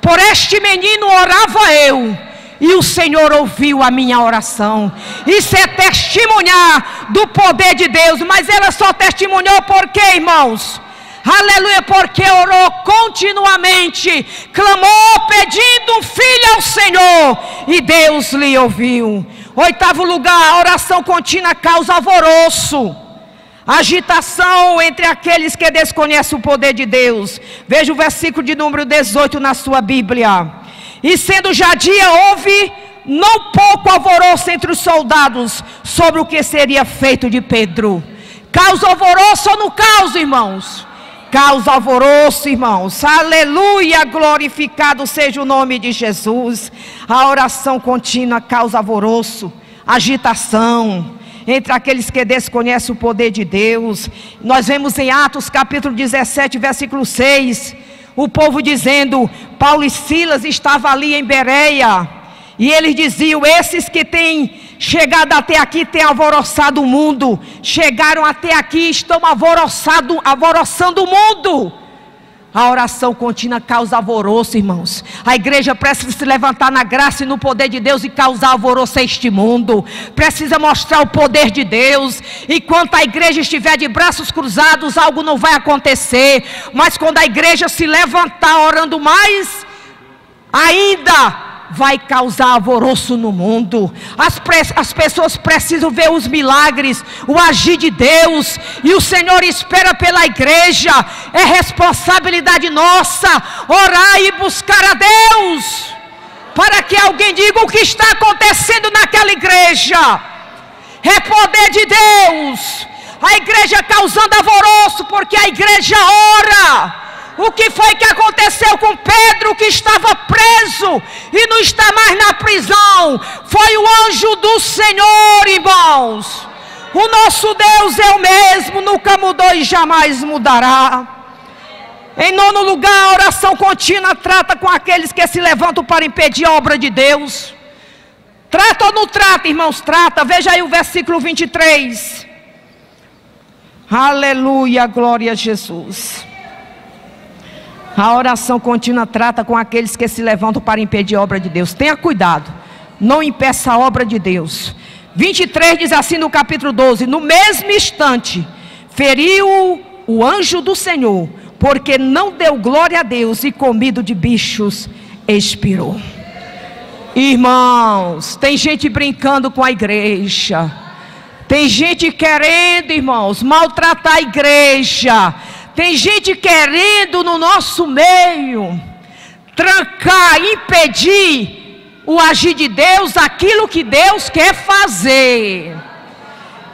por este menino orava eu, e o Senhor ouviu a minha oração. Isso é testemunhar do poder de Deus. Mas ela só testemunhou por quê, irmãos? Aleluia, porque orou continuamente, clamou pedindo um filho ao Senhor, e Deus lhe ouviu. 8º lugar, a oração contínua causa alvoroço, agitação entre aqueles que desconhecem o poder de Deus. Veja o versículo de número 18 na sua Bíblia. E sendo já dia, houve não pouco alvoroço entre os soldados sobre o que seria feito de Pedro. Causa alvoroço ou não causa, irmãos? Causa alvoroço, irmãos. Aleluia, glorificado seja o nome de Jesus. A oração contínua causa alvoroço, agitação entre aqueles que desconhecem o poder de Deus. Nós vemos em Atos capítulo 17, versículo 6, o povo dizendo: Paulo e Silas estavam ali em Bereia, e eles diziam: esses que têm chegado até aqui têm alvoroçado o mundo. Chegaram até aqui, estão alvoroçando o mundo. A oração contínua causa alvoroço, irmãos. A igreja precisa se levantar na graça e no poder de Deus e causar alvoroço a este mundo. Precisa mostrar o poder de Deus. Enquanto a igreja estiver de braços cruzados, algo não vai acontecer. Mas quando a igreja se levantar orando mais, ainda vai causar alvoroço no mundo. As pessoas precisam ver os milagres, o agir de Deus, e o Senhor espera pela igreja. É responsabilidade nossa orar e buscar a Deus, para que alguém diga: o que está acontecendo naquela igreja é poder de Deus. A igreja causando alvoroço porque a igreja ora. O que foi que aconteceu com Pedro, que estava preso e não está mais na prisão? Foi o anjo do Senhor, irmãos. O nosso Deus é o mesmo, nunca mudou e jamais mudará. Em 9º lugar, a oração contínua trata com aqueles que se levantam para impedir a obra de Deus. Trata ou não trata, irmãos? Trata. Veja aí o versículo 23. Aleluia, glória a Jesus. A oração contínua trata com aqueles que se levantam para impedir a obra de Deus. Tenha cuidado, não impeça a obra de Deus. 23 diz assim no capítulo 12: no mesmo instante feriu o anjo do Senhor, porque não deu glória a Deus, e comido de bichos expirou. Irmãos, tem gente brincando com a igreja. Tem gente querendo, irmãos, maltratar a igreja. Tem gente querendo no nosso meio trancar, impedir o agir de Deus, aquilo que Deus quer fazer.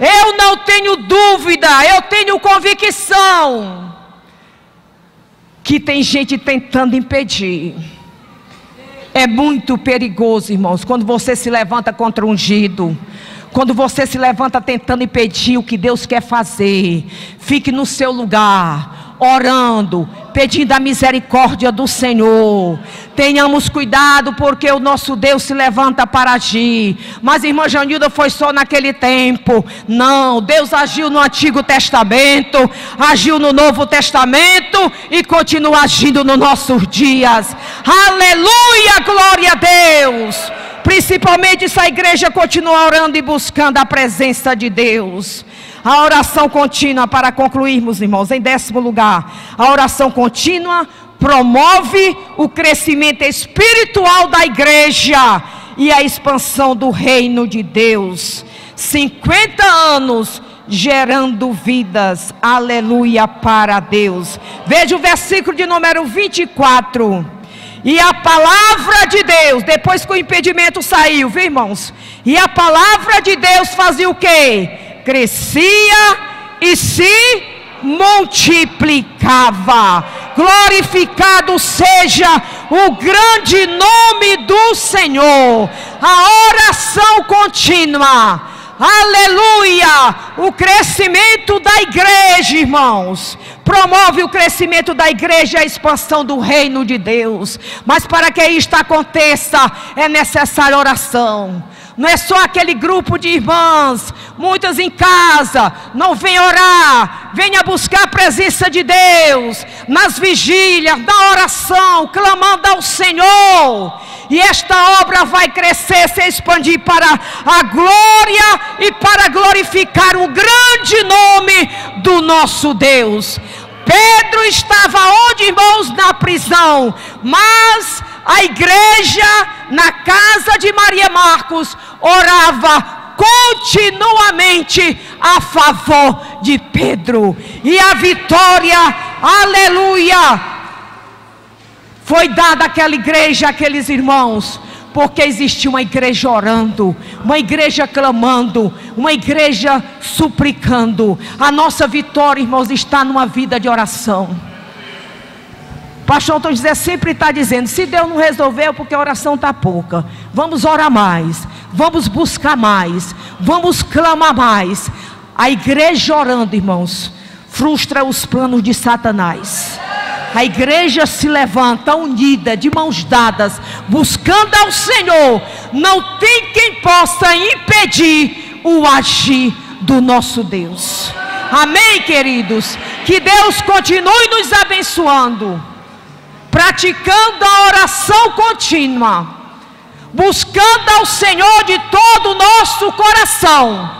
Eu não tenho dúvida, eu tenho convicção que tem gente tentando impedir. É muito perigoso, irmãos, quando você se levanta contra o ungido. Quando você se levanta tentando impedir o que Deus quer fazer. Fique no seu lugar, orando, pedindo a misericórdia do Senhor. Tenhamos cuidado, porque o nosso Deus se levanta para agir. Mas irmã Janilda, foi só naquele tempo. Não, Deus agiu no Antigo Testamento, agiu no Novo Testamento e continua agindo nos nossos dias. Aleluia, glória a Deus. Principalmente se a igreja continuar orando e buscando a presença de Deus. A oração contínua, para concluirmos, irmãos, em 10º lugar, a oração contínua promove o crescimento espiritual da igreja e a expansão do reino de Deus. 50 anos gerando vidas, aleluia, para Deus. Veja o versículo de número 24. E a palavra de Deus, depois que o impedimento saiu, viu, irmãos? E a palavra de Deus fazia o quê? Crescia e se multiplicava. Glorificado seja o grande nome do Senhor. A oração contínua, aleluia, o crescimento da igreja, irmãos, promove o crescimento da igreja e a expansão do reino de Deus. Mas para que isto aconteça, é necessária oração. Não é só aquele grupo de irmãs, muitas em casa, não vem orar, venha buscar a presença de Deus, nas vigílias, na oração, clamando ao Senhor. E esta obra vai crescer, se expandir para a glória e para glorificar o grande nome do nosso Deus. Pedro estava onde, irmãos? Na prisão. Mas a igreja, na casa de Maria Marcos, orava continuamente a favor de Pedro. E a vitória, aleluia, foi dada àquela igreja, àqueles irmãos, porque existia uma igreja orando, uma igreja clamando, uma igreja suplicando. A nossa vitória, irmãos, está numa vida de oração. O pastor Antônio José sempre está dizendo: se Deus não resolveu, porque a oração está pouca, vamos orar mais, vamos buscar mais, vamos clamar mais. A igreja orando, irmãos, frustra os planos de Satanás. A igreja se levanta unida, de mãos dadas, buscando ao Senhor. Não tem quem possa impedir o agir do nosso Deus. Amém, queridos? Que Deus continue nos abençoando, praticando a oração contínua, buscando ao Senhor de todo o nosso coração,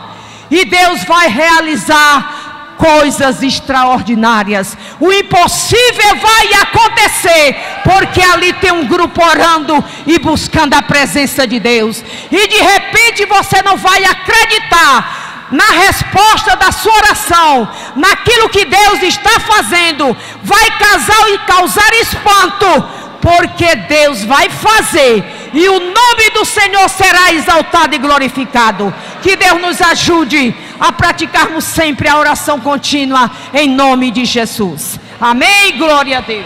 e Deus vai realizar coisas extraordinárias. O impossível vai acontecer, porque ali tem um grupo orando e buscando a presença de Deus. E de repente você não vai acreditar na resposta da sua oração, naquilo que Deus está fazendo. Vai causar espanto, porque Deus vai fazer, e o nome do Senhor será exaltado e glorificado. Que Deus nos ajude a praticarmos sempre a oração contínua, em nome de Jesus. Amém, glória a Deus.